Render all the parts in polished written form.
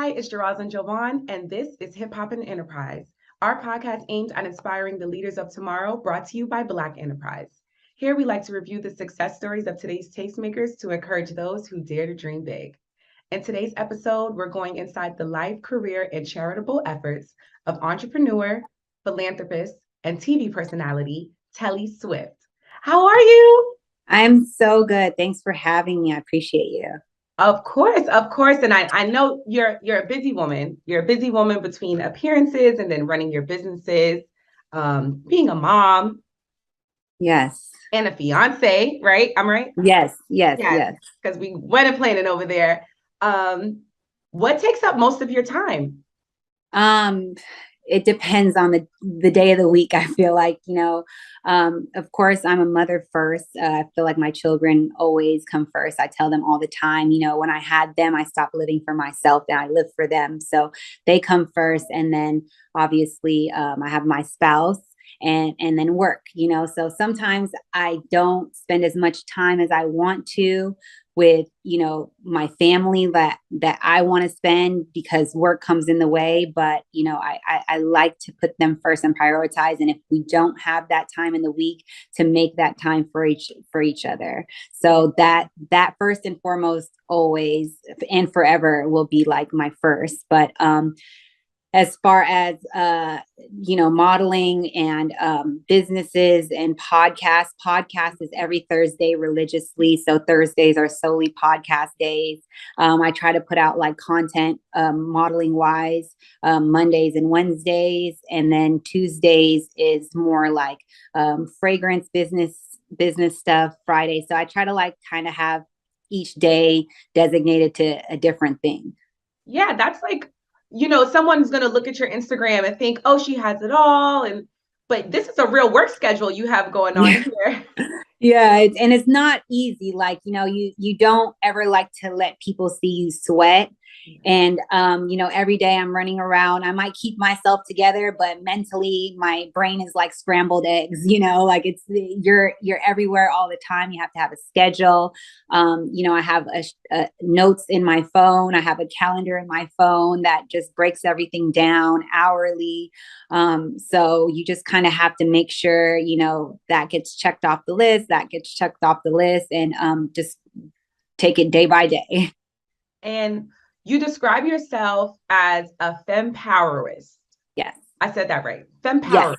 Hi, it's Jaraz and Jovan, and this is Hip Hop and Enterprise. Our podcast aims at inspiring the leaders of tomorrow, brought to you by Black Enterprise. Here we like to review the success stories of today's tastemakers to encourage those who dare to dream big. In today's episode, we're going inside the life, career, and charitable efforts of entrepreneur, philanthropist, and TV personality, Telli Swift. How are you? I'm so good. Thanks for having me. I appreciate you. Of course. And I know you're a busy woman. You're a busy woman between appearances and then running your businesses, being a mom Yes. and a fiance, right? I'm right? Yes. Yes. Yes, Yes. because we wedding planning over there. Um, what takes up most of your time? Um, it depends on the day of the week. I feel like, of course, I'm a mother first. I feel like my children always come first. I tell them all the time, when I had them, I stopped living for myself and I live for them. So they come first. And then obviously, I have my spouse and then work, so sometimes I don't spend as much time as I want to with my family that I want to spend because work comes in the way, but I like to put them first and prioritize, and if we don't have that time in the week, to make that time for each other. So that first and foremost always and forever will be like my first. But as far as modeling and businesses and podcast is every Thursday religiously, so Thursdays are solely podcast days. I try to put out like content modeling wise Mondays and Wednesdays, and then Tuesdays is more like fragrance business stuff. Friday, so I try to like kind of have each day designated to a different thing. Yeah, that's like, someone's going to look at your Instagram and think, oh, she has it all. But this is a real work schedule you have going on here. Yeah, and it's not easy. Like, you don't ever like to let people see you sweat. And every day I'm running around. I might keep myself together, but mentally my brain is like scrambled eggs, like you're everywhere all the time. You have to have a schedule. I have a notes in my phone. I have a calendar in my phone that just breaks everything down hourly. So you just kind of have to make sure, that gets checked off the list, and just take it day by day. And you describe yourself as a fempowerist. Yes. I said that right. Fempowerist.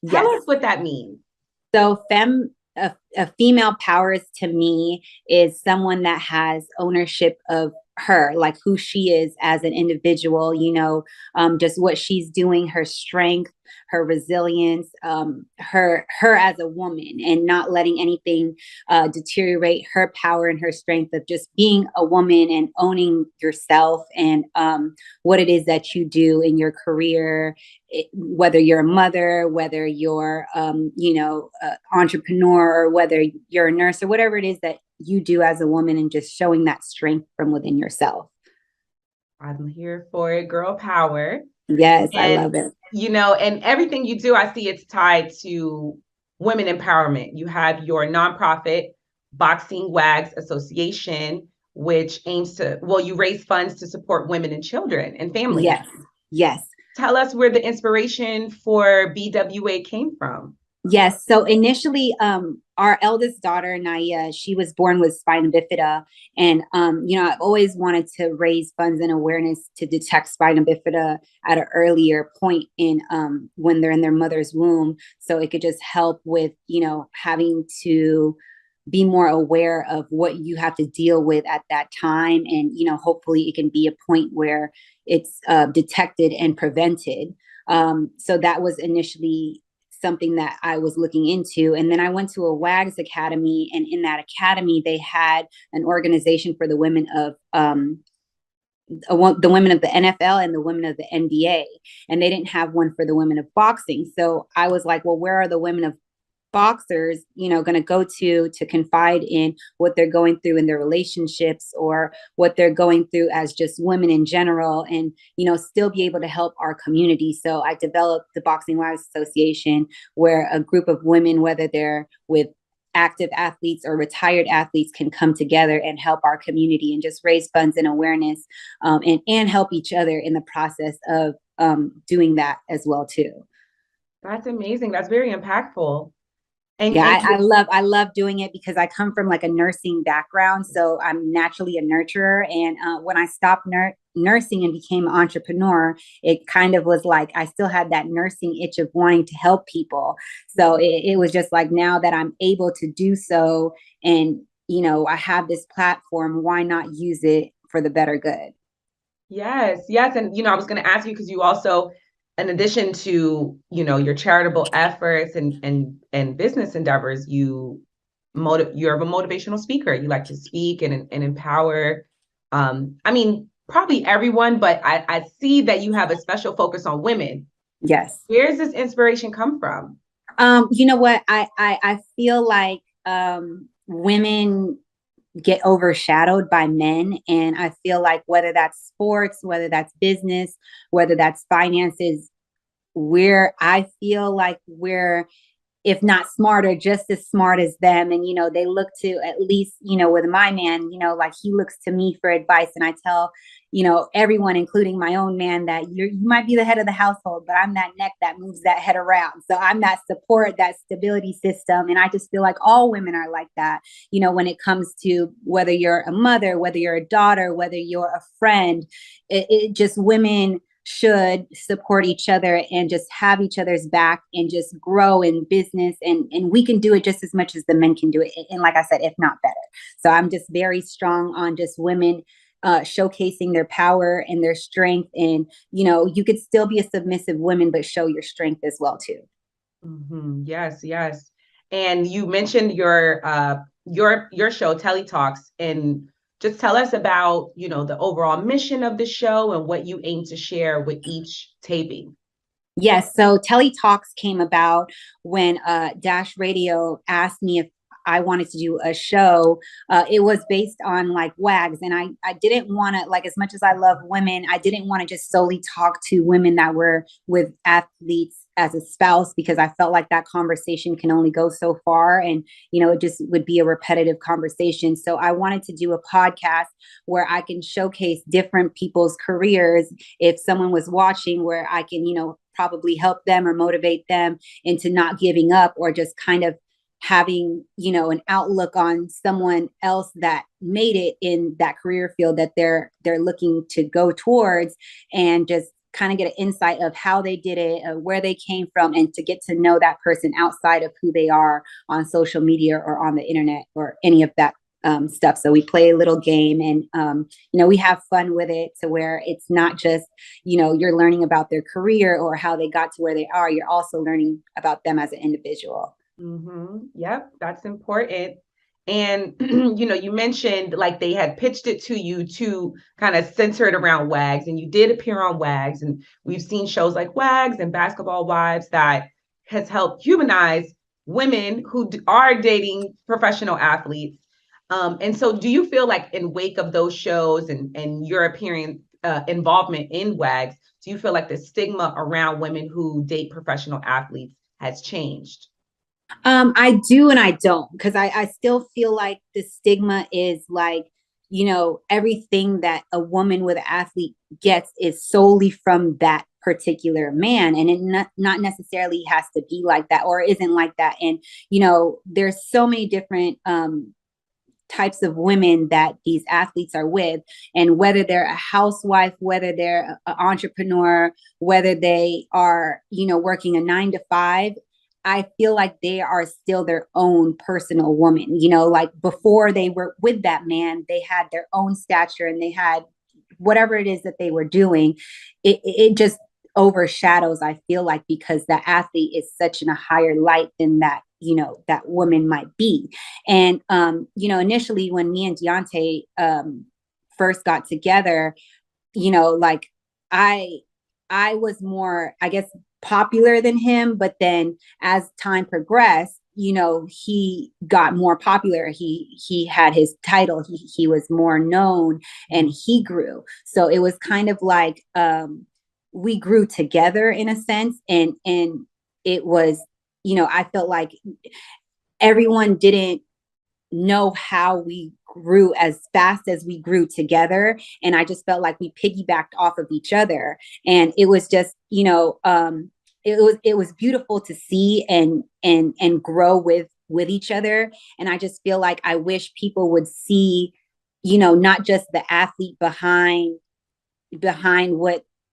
Yes. Tell Yes. us what that means. So a female powers to me is someone that has ownership of her, like who she is as an individual, just what she's doing, her strength, her resilience, her as a woman, and not letting anything deteriorate her power and her strength of just being a woman and owning yourself and what it is that you do in your career, whether you're a mother, whether you're entrepreneur, or whether you're a nurse, or whatever it is that you do as a woman, and just showing that strength from within yourself. I'm here for it, girl power. Yes, I And, love it. And everything you do, I see it's tied to women empowerment. You have your nonprofit, Boxing Wags Association, which aims to, you raise funds to support women and children and families. Yes, yes. Tell us where the inspiration for BWA came from. Yes. So initially, our eldest daughter, Naya, she was born with spina bifida. And, I've always wanted to raise funds and awareness to detect spina bifida at an earlier point in when they're in their mother's womb. So it could just help with, having to be more aware of what you have to deal with at that time. And, hopefully it can be a point where it's detected and prevented. So that was initially something that I was looking into. And then I went to a WAGS Academy, and in that academy, they had an organization for the women of the women of the NFL and the women of the NBA, and they didn't have one for the women of boxing. So I was like, well, where are the women of boxers going to go to confide in what they're going through in their relationships, or what they're going through as just women in general, and still be able to help our community. So I developed the Boxing Wives Association, where a group of women, whether they're with active athletes or retired athletes can come together and help our community and just raise funds and awareness, and help each other in the process of doing that as well too. That's amazing. That's very impactful. And, Yeah, and I love doing it because I come from like a nursing background, so I'm naturally a nurturer. And when I stopped nursing and became an entrepreneur, it kind of was like I still had that nursing itch of wanting to help people. So it was just like, now that I'm able to do so, and I have this platform, why not use it for the better good? yes, yes. And, I was going to ask you because you also, in addition to, your charitable efforts and business endeavors, you're a motivational speaker. You like to speak and empower. I mean, probably everyone, but I see that you have a special focus on women. Yes. Where's this inspiration come from? You know what? I feel like women get overshadowed by men. And I feel like whether that's sports, whether that's business, whether that's finances, where I feel like we're, if not smarter, just as smart as them. And, they look to, at least, with my man, like he looks to me for advice. And I tell, everyone, including my own man, that you might be the head of the household, but I'm that neck that moves that head around. So I'm that support, that stability system. And I just feel like all women are like that, when it comes to whether you're a mother, whether you're a daughter, whether you're a friend, it just, women should support each other and just have each other's back and just grow in business, and we can do it just as much as the men can do it, and like I said, if not better. So I'm just very strong on just women showcasing their power and their strength, and you could still be a submissive woman but show your strength as well too. Mm-hmm. Yes, yes. And you mentioned your show, Telly Talks, and just tell us about, the overall mission of the show and what you aim to share with each taping. Yes. So Telly Talks came about when Dash Radio asked me if I wanted to do a show. It was based on like WAGs. And I didn't want to, like, as much as I love women, I didn't want to just solely talk to women that were with athletes as a spouse, because I felt like that conversation can only go so far. And, it just would be a repetitive conversation. So I wanted to do a podcast where I can showcase different people's careers. If someone was watching, where I can, probably help them or motivate them into not giving up, or just kind of having, an outlook on someone else that made it in that career field that they're looking to go towards, and just kind of get an insight of how they did it, where they came from, and to get to know that person outside of who they are on social media or on the internet or any of that stuff. So we play a little game, and we have fun with it, to where it's not just, you're learning about their career or how they got to where they are. You're also learning about them as an individual. Mm-hmm. Yep, that's important. And you mentioned like they had pitched it to you to kind of center it around WAGs, and you did appear on WAGs, and we've seen shows like WAGs and Basketball Wives that has helped humanize women who are dating professional athletes. And so do you feel like in wake of those shows and your appearing involvement in WAGs, do you feel like the stigma around women who date professional athletes has changed? I do and I don't, because I still feel like the stigma is like, everything that a woman with an athlete gets is solely from that particular man, and it not necessarily has to be like that, or isn't like that. And there's so many different types of women that these athletes are with, and whether they're a housewife, whether they're an entrepreneur, whether they are working a 9 to 5, I feel like they are still their own personal woman. Like before they were with that man, they had their own stature, and they had whatever it is that they were doing. It just overshadows, I feel like, because the athlete is such in a higher light than that woman might be. And initially when me and Deontay first got together, like I was more, I guess, popular than him, but then as time progressed, he got more popular. He had his title. He was more known, and he grew. So it was kind of like we grew together in a sense, and it was, I felt like everyone didn't know how we grew as fast as we grew together. And I just felt like we piggybacked off of each other. And it was just, it was beautiful to see and grow with each other. And I just feel like I wish people would see, not just the athlete behind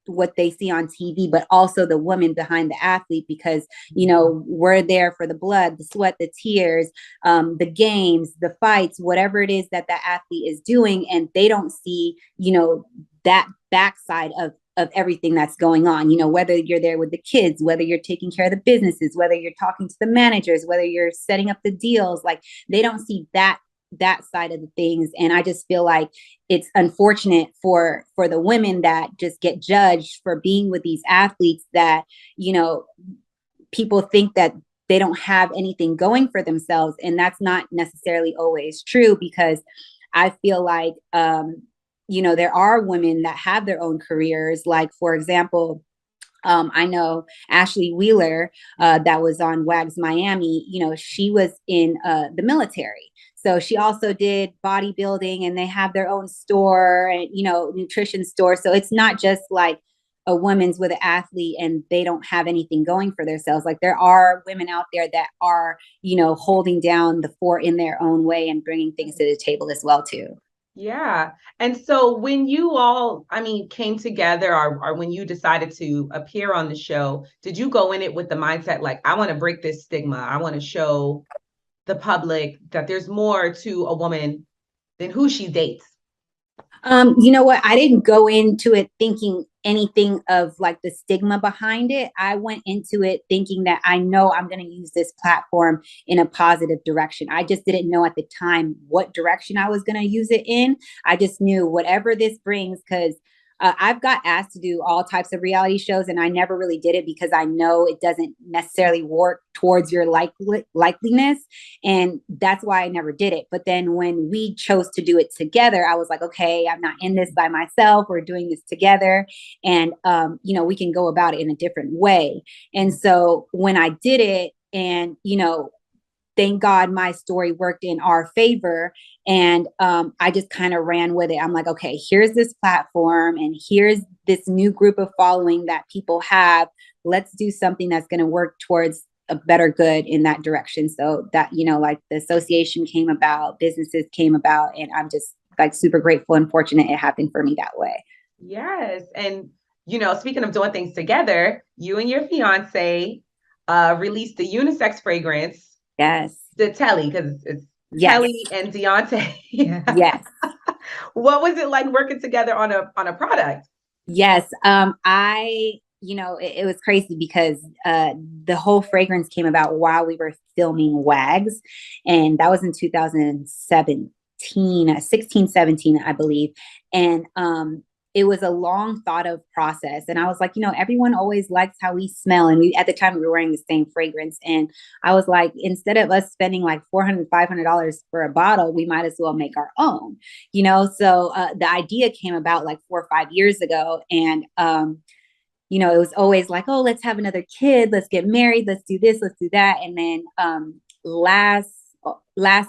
what they see on TV, but also the woman behind the athlete, because, we're there for the blood, the sweat, the tears, the games, the fights, whatever it is that the athlete is doing. And they don't see, that backside of everything that's going on, whether you're there with the kids, whether you're taking care of the businesses, whether you're talking to the managers, whether you're setting up the deals, like they don't see that side of the things. And I just feel like it's unfortunate for the women that just get judged for being with these athletes that, people think that they don't have anything going for themselves. And that's not necessarily always true, because I feel like, there are women that have their own careers. Like, for example, I know Ashley Wheeler, that was on Wags Miami, she was in the military. So she also did bodybuilding, and they have their own store and, nutrition store. So it's not just like a woman's with an athlete and they don't have anything going for themselves. Like there are women out there that are, holding down the fort in their own way and bringing things to the table as well, too. Yeah. And so when you all, came together, or when you decided to appear on the show, did you go in it with the mindset like, I want to break this stigma? I want to show the public that there's more to a woman than who she dates? You know what? I didn't go into it thinking anything of like the stigma behind it. I went into it thinking that I know I'm going to use this platform in a positive direction. I just didn't know at the time what direction I was going to use it in. I just knew whatever this brings, because I've got asked to do all types of reality shows, and I never really did it because I know it doesn't necessarily work towards your likeliness. And that's why I never did it. But then when we chose to do it together, I was like, okay, I'm not in this by myself. We're doing this together. And, we can go about it in a different way. And so when I did it, and, thank God my story worked in our favor. And I just kind of ran with it. I'm like, okay, here's this platform and here's this new group of following that people have. Let's do something that's going to work towards a better good in that direction. So that, like the association came about, businesses came about, and I'm just like super grateful and fortunate it happened for me that way. Yes. And, speaking of doing things together, you and your fiance released the unisex fragrance. Yes. The Telli, because it's Yes. Telli and Deontay. Yes. What was it like working together on a product? Yes. It was crazy because the whole fragrance came about while we were filming Wags. And that was in 2017, 16, 17, I believe. And it was a long thought of process. And I was like, everyone always likes how we smell. And at the time we were wearing the same fragrance. And I was like, instead of us spending like $400, $500 for a bottle, we might as well make our own, So the idea came about like 4 or 5 years ago. And, it was always like, oh, let's have another kid. Let's get married. Let's do this. Let's do that. And then last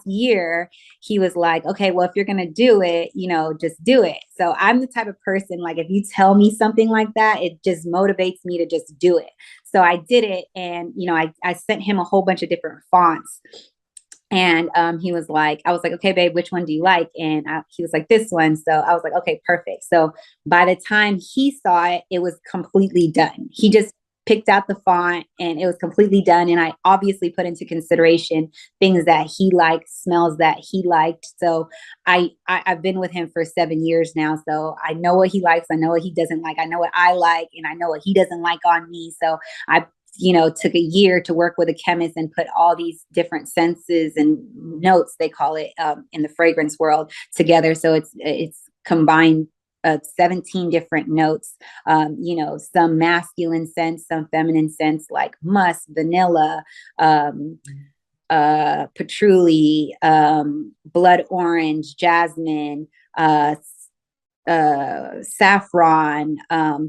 year he was like, okay, well, if you're gonna do it, just do it. So I'm the type of person, like, if you tell me something like that, it just motivates me to just do it. So I did it. And I sent him a whole bunch of different fonts. And he was like, I was like, okay, babe, which one do you like? And he was like, this one. So I was like, okay, perfect. So by the time he saw it, it was completely done. He just picked out the font and it was completely done. And I obviously put into consideration things that he liked, smells that he liked. So I've been with him for 7 years now. So I know what he likes. I know what he doesn't like. I know what I like, and I know what he doesn't like on me. So I took a year to work with a chemist and put all these different senses and notes, they call it, in the fragrance world together. So it's combined 17 different notes, some masculine scents, some feminine scents like musk, vanilla, patchouli, blood orange, jasmine, saffron,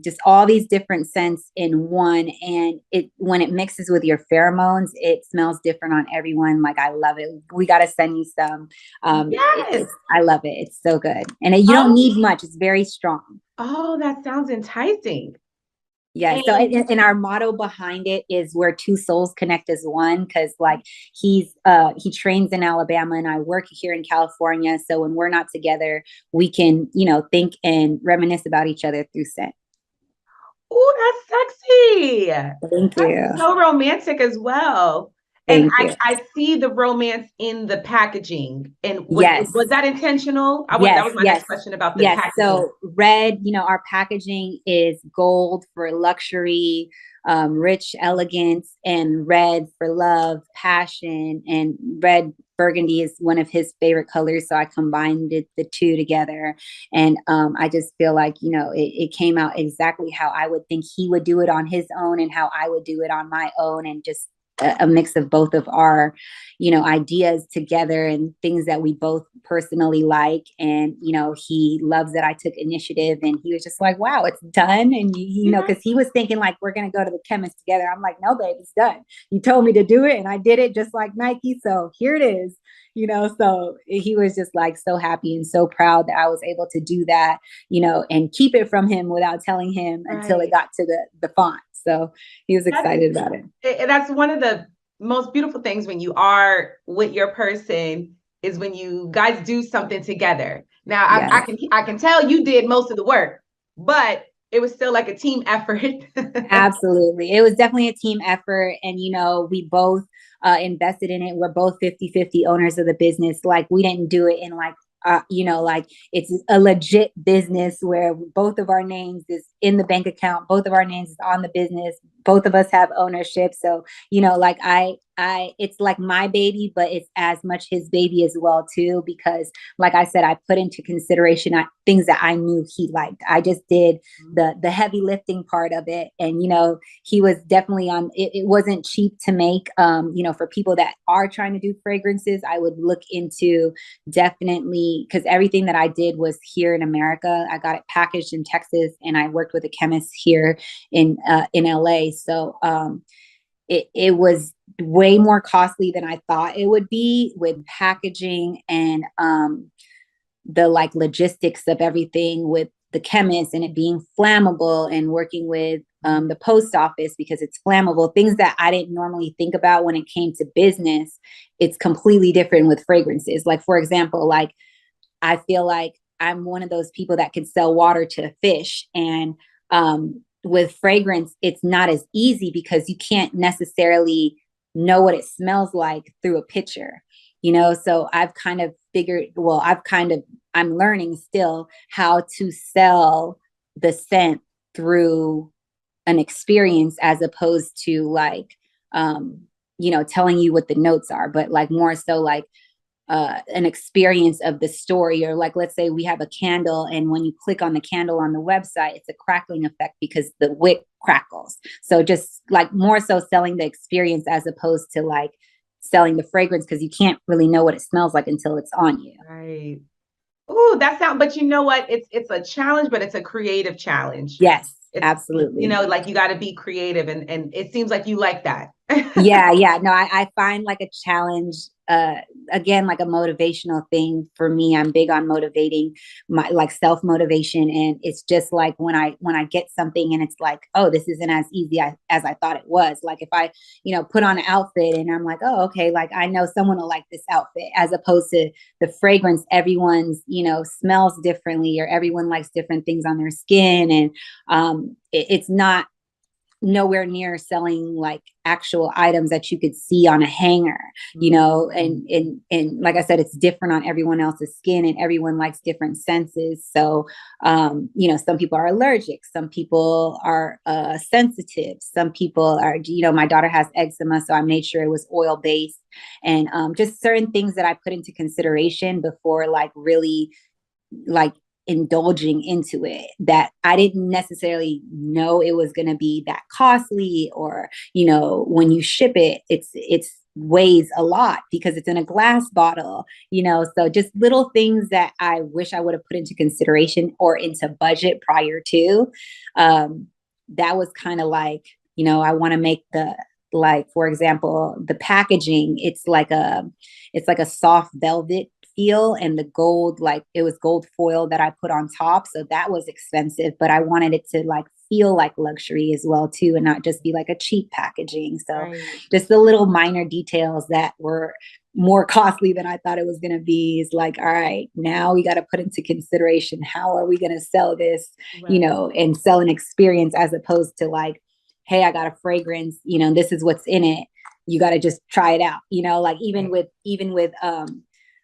just all these different scents in one. And when it mixes with your pheromones, it smells different on everyone. Like, I love it. We got to send you some. Yes. I love it. It's so good. And you don't need much. It's very strong. Oh, that sounds enticing. Yeah. So, and our motto behind it is where two souls connect as one. Cause like he trains in Alabama and I work here in California. So when we're not together, we can, think and reminisce about each other through scent. Oh, that's sexy. Thank you. That's so romantic as well. And Thank you. I see the romance in the packaging. And Yes. was that intentional? That was my next question about the packaging. So red, our packaging is gold for luxury, rich elegance, and red for love, passion, and red burgundy is one of his favorite colors. So I combined the two together. And I just feel like, it came out exactly how I would think he would do it on his own and how I would do it on my own. And just a mix of both of our, ideas together and things that we both personally like. And, he loves that I took initiative and he was just like, wow, it's done. And, because he was thinking like, we're going to go to the chemist together. I'm like, no, babe, it's done. You told me to do it and I did it just like Nike. So here it is, so he was just like so happy and so proud that I was able to do that, and keep it from him without telling him until it got to the font. So he was excited about it. And that's one of the most beautiful things when you are with your person is when you guys do something together. Now, I can tell you did most of the work, but it was still like a team effort. Absolutely. It was definitely a team effort. And, we both invested in it. We're both 50-50 owners of the business. Like, we didn't do it in like, like it's a legit business where both of our names is in the bank account, both of our names is on the business, both of us have ownership. So, like it's like my baby, but it's as much his baby as well too, because like I said, I put into consideration things that I knew he liked. I just did the heavy lifting part of it. And, he was definitely on, it wasn't cheap to make, for people that are trying to do fragrances, I would look into definitely, because everything that I did was here in America. I got it packaged in Texas and I worked with a chemist here in LA. So, it was way more costly than I thought it would be with packaging and the like logistics of everything with the chemist and it being flammable and working with the post office because it's flammable, things that I didn't normally think about when it came to business. It's completely different with fragrances. Like, for example, like I feel like I'm one of those people that can sell water to a fish. And with fragrance, it's not as easy because you can't necessarily know what it smells like through a picture, so I've kind of figured, I'm learning still how to sell the scent through an experience as opposed to like, telling you what the notes are, but like more so like, an experience of the story. Or like, let's say we have a candle and when you click on the candle on the website, it's a crackling effect because the wick crackles. So just like more so selling the experience as opposed to like selling the fragrance, because you can't really know what it smells like until it's on you. Right. Oh, but you know what? It's a challenge, but it's a creative challenge. Yes, absolutely. Like you got to be creative and it seems like you like that. Yeah. No, I find like a challenge, again, like a motivational thing for me. I'm big on motivating my like self-motivation. And it's just like when I get something and it's like, oh, this isn't as easy as I thought it was. Like if I, put on an outfit and I'm like, oh, okay, like I know someone will like this outfit, as opposed to the fragrance, everyone's, smells differently or everyone likes different things on their skin. And it's not nowhere near selling like actual items that you could see on a hanger, and like I said, it's different on everyone else's skin and everyone likes different senses. So, some people are allergic, some people are sensitive, some people are, my daughter has eczema, so I made sure it was oil based and just certain things that I put into consideration before like really like indulging into it, that I didn't necessarily know it was going to be that costly, or when you ship it, it's weighs a lot because it's in a glass bottle, so just little things that I wish I would have put into consideration or into budget prior to. That was kind of like, I want to make like, for example, the packaging, it's like a soft velvet feel, and the gold, like it was gold foil that I put on top. So that was expensive, but I wanted it to like feel like luxury as well too, and not just be like a cheap packaging. So Right. just the little minor details that were more costly than I thought it was going to be is like, all right, now we got to put into consideration, how are we going to sell this, Right. and sell an experience, as opposed to like, hey, I got a fragrance, this is what's in it. You got to just try it out, like even with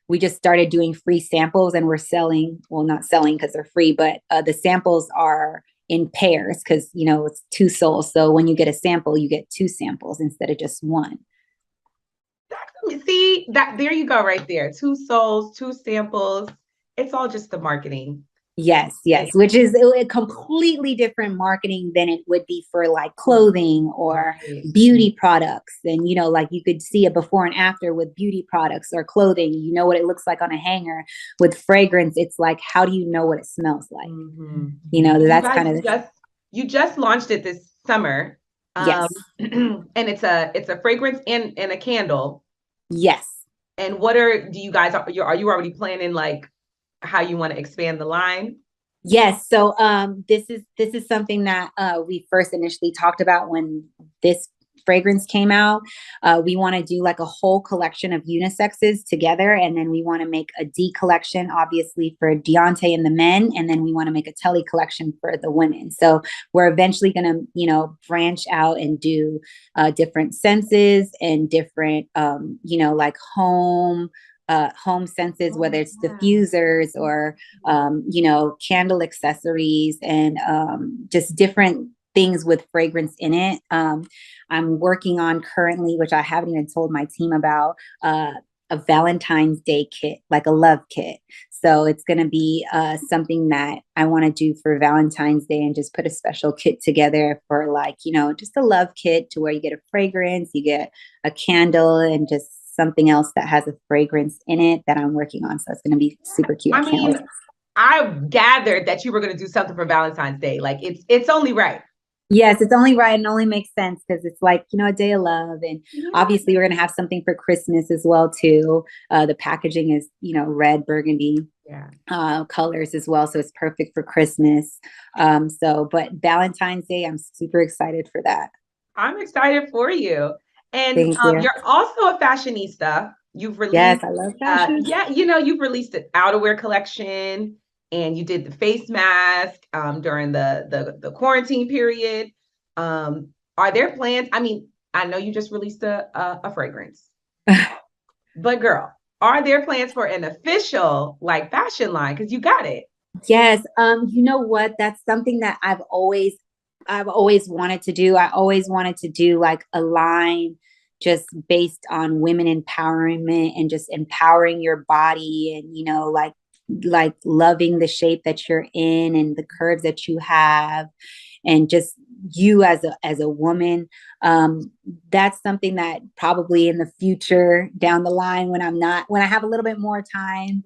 we just started doing free samples, and we're selling, well, not selling because they're free, but the samples are in pairs because, it's 2 souls. So when you get a sample, you get 2 samples instead of just 1. See that, there you go, right there. 2 souls, 2 samples. It's all just the marketing. Yes, which is a completely different marketing than it would be for like clothing or beauty products. And, like you could see a before and after with beauty products or clothing, what it looks like on a hanger. With fragrance, it's like, how do you know what it smells like? That's kind of you just launched it this summer. Yes. And it's a fragrance and a candle. Yes. And are you already planning like how you want to expand the line? Yes. So this is something that we first initially talked about when this fragrance came out. We want to do like a whole collection of unisexes together, and then we want to make a D collection, obviously, for Deontay and the men, and then we want to make a Telli collection for the women. So we're eventually going to, branch out and do different senses and different, like home senses, whether it's diffusers or candle accessories, and just different things with fragrance in it. I'm working on currently, which I haven't even told my team about, a Valentine's Day kit, like a love kit. So it's going to be something that I want to do for Valentine's Day, and just put a special kit together for like, just a love kit, to where you get a fragrance, you get a candle, and just something else that has a fragrance in it that I'm working on. So it's going to be super cute. I gathered that you were going to do something for Valentine's Day. Like it's only right. Yes, it's only right, and only makes sense because it's like, a day of love. And obviously we're going to have something for Christmas as well too. The packaging is, red burgundy colors as well. So it's perfect for Christmas. But Valentine's Day, I'm super excited for that. I'm excited for you. And you're also a fashionista. You've released, yes, I love fashion. You've released an outerwear collection, and you did the face mask during the quarantine period. Are there plans? I mean, I know you just released a fragrance, but girl, are there plans for an official like fashion line? Because you got it. Yes. You know what? That's something that I've always wanted to do. I always wanted to do like a line just based on women empowerment and just empowering your body, and, like loving the shape that you're in and the curves that you have, and just you as a woman. That's something that probably in the future down the line, when I have a little bit more time,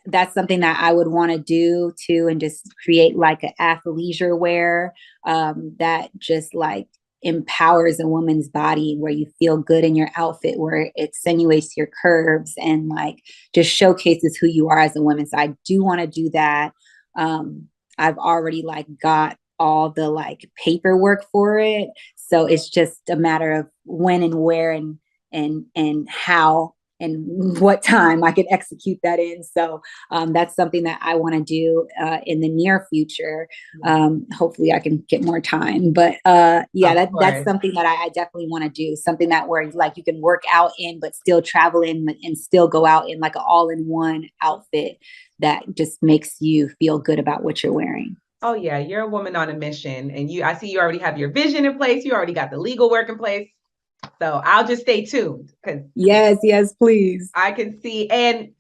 that's something that I would want to do too, and just create like an athleisure wear that just like empowers a woman's body, where you feel good in your outfit, where it accentuates your curves and like just showcases who you are as a woman. So I do want to do that. I've already like got all the like paperwork for it. So it's just a matter of when and where and how and what time I can execute that in. So that's something that I want to do in the near future. Hopefully I can get more time, but that's something that I definitely want to do. Something that where like you can work out in, but still travel in and still go out in like an all-in-one outfit that just makes you feel good about what you're wearing. Oh yeah, you're a woman on a mission, and I see you already have your vision in place. You already got the legal work in place. So I'll just stay tuned. Yes, please. I can see. And,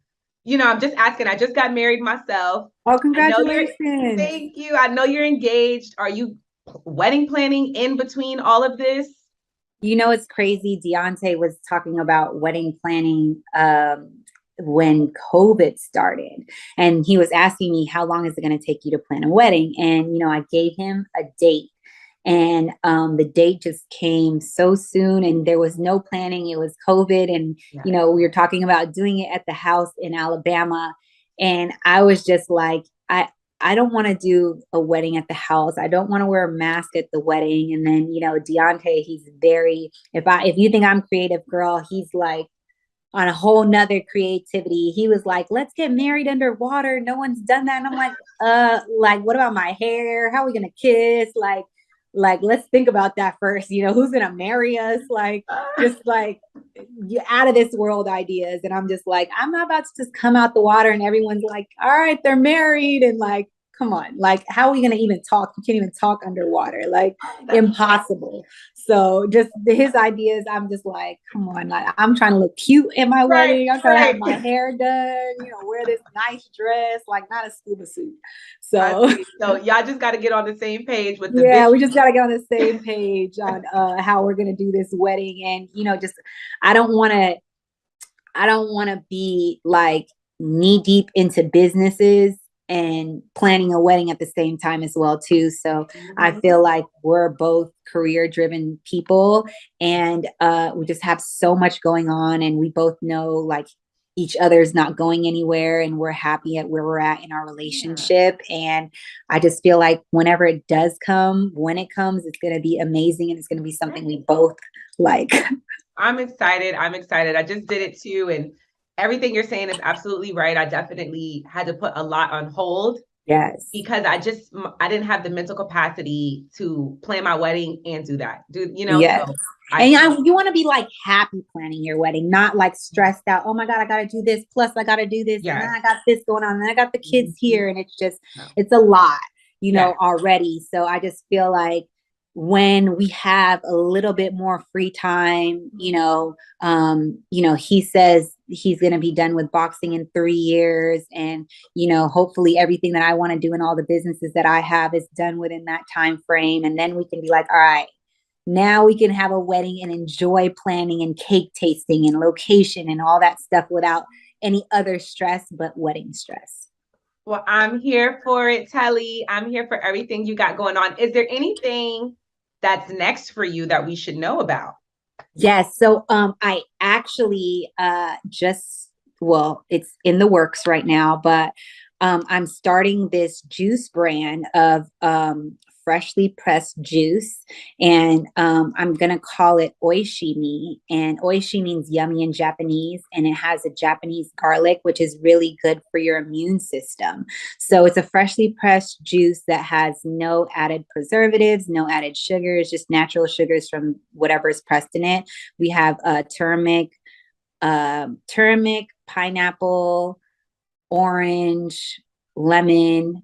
I'm just asking, I just got married myself. Oh, congratulations. Thank you. I know you're engaged. Are you wedding planning in between all of this? You know, it's crazy. Deontay was talking about wedding planning when COVID started. And he was asking me, how long is it going to take you to plan a wedding? And, you know, I gave him a date. And the date just came so soon, and there was no planning. It was COVID. And, Yeah. you know, we were talking about doing it at the house in Alabama. And I was just like, I don't want to do a wedding at the house. I don't want to wear a mask at the wedding. And then, you know, Deontay, he's very, if you think I'm creative, girl, he's like on a whole nother creativity. He was like, let's get married underwater. No one's done that. And I'm like, what about my hair? How are we gonna kiss? Let's think about that first. You know, who's gonna marry us? Like, just like out of this world ideas. And I'm just like, I'm not about to just come out the water and everyone's like, all right, they're married. And like, come on, like, how are we going to even talk? You can't even talk underwater, like impossible. So just his ideas, I'm just like, come on, like, I'm trying to look cute in my wedding. I'm trying to have my hair done, you know, wear this nice dress, like not a scuba suit. So y'all just got to get on the same page with the yeah, we just got to get on the same page on how we're going to do this wedding. And, you know, just, I don't want to be like knee deep into businesses and planning a wedding at the same time as well too. So I feel like we're both career driven people, and we just have so much going on, and we both know like each other's not going anywhere, and we're happy at where we're at in our relationship. And I just feel like whenever it does come, when it comes, it's going to be amazing, and it's going to be something we both like. I'm excited. I just did it too. And everything you're saying is absolutely right. I definitely had to put a lot on hold. Yes. Because I didn't have the mental capacity to plan my wedding and do that. Yes. So you want to be like happy planning your wedding, not like stressed out. Oh my God, I got to do this. Plus I got to do this. Yes. And then I got this going on. And then I got the kids here. And it's just, it's a lot, you know, already. So I just feel like when we have a little bit more free time, you know, he says he's going to be done with boxing in 3 years. And, you know, hopefully everything that I want to do and all the businesses that I have is done within that time frame. And then we can be like, all right, now we can have a wedding and enjoy planning and cake tasting and location and all that stuff without any other stress but wedding stress. Well, I'm here for it, Telli. I'm here for everything you got going on. Is there anything that's next for you that we should know about? Yes. So I actually it's in the works right now, but I'm starting this juice brand of freshly pressed juice, and I'm gonna call it oishimi. And oishi means yummy in Japanese, and it has a Japanese garlic, which is really good for your immune system. So it's a freshly pressed juice that has no added preservatives, no added sugars, just natural sugars from whatever is pressed in it. We have turmeric, pineapple, orange, lemon,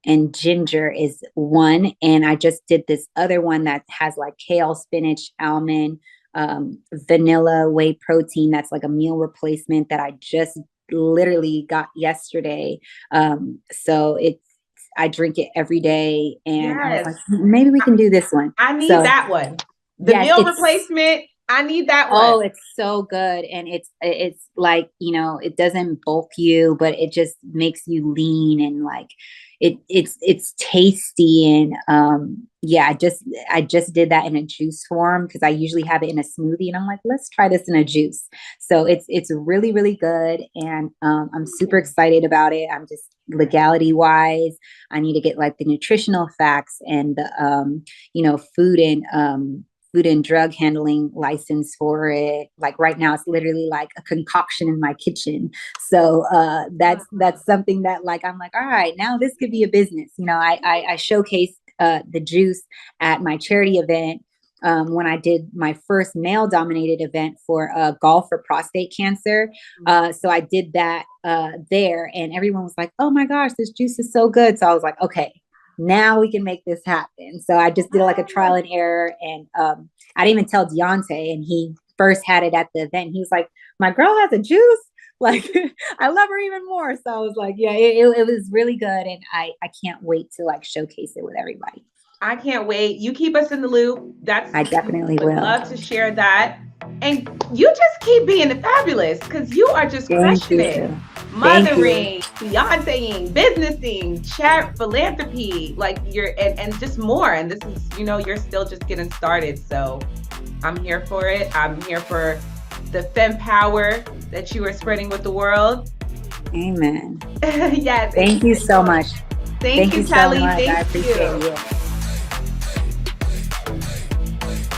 and ginger is one. And I just did this other one that has like kale, spinach, almond, vanilla, whey protein. That's like a meal replacement that I just literally got yesterday. So I drink it every day, and I was like, maybe we can do this one. I need that one. The meal replacement. I need that one. Oh, it's so good. And it's like, you know, it doesn't bulk you, but it just makes you lean, and like it's tasty. And I just did that in a juice form because I usually have it in a smoothie, and I'm like, let's try this in a juice. So it's really, really good. And I'm super excited about it. I'm just legality wise, I need to get like the nutritional facts and the food and drug handling license for it. Like right now, it's literally like a concoction in my kitchen. So that's something that like, I'm like, all right, now this could be a business. You know, I showcased the juice at my charity event when I did my first male dominated event for golf for prostate cancer. So I did that there, and everyone was like, oh my gosh, this juice is so good. So I was like, okay, now we can make this happen. So I just did like a trial and error, and I didn't even tell Deontay, and he first had it at the event. He was like, my girl has a juice. Like, I love her even more. So I was like, yeah, it was really good. And I can't wait to like showcase it with everybody. I can't wait. You keep us in the loop. I definitely would will. love to share that. And you just keep being fabulous because you are just crushing it. Mothering, fianceing, businessing, philanthropy, like you're and just more. And this is, you're still just getting started. So I'm here for it. I'm here for the femme power that you are spreading with the world. Amen. Yes. Thank you so much. Thank you, Telli. So much. Thank I appreciate you.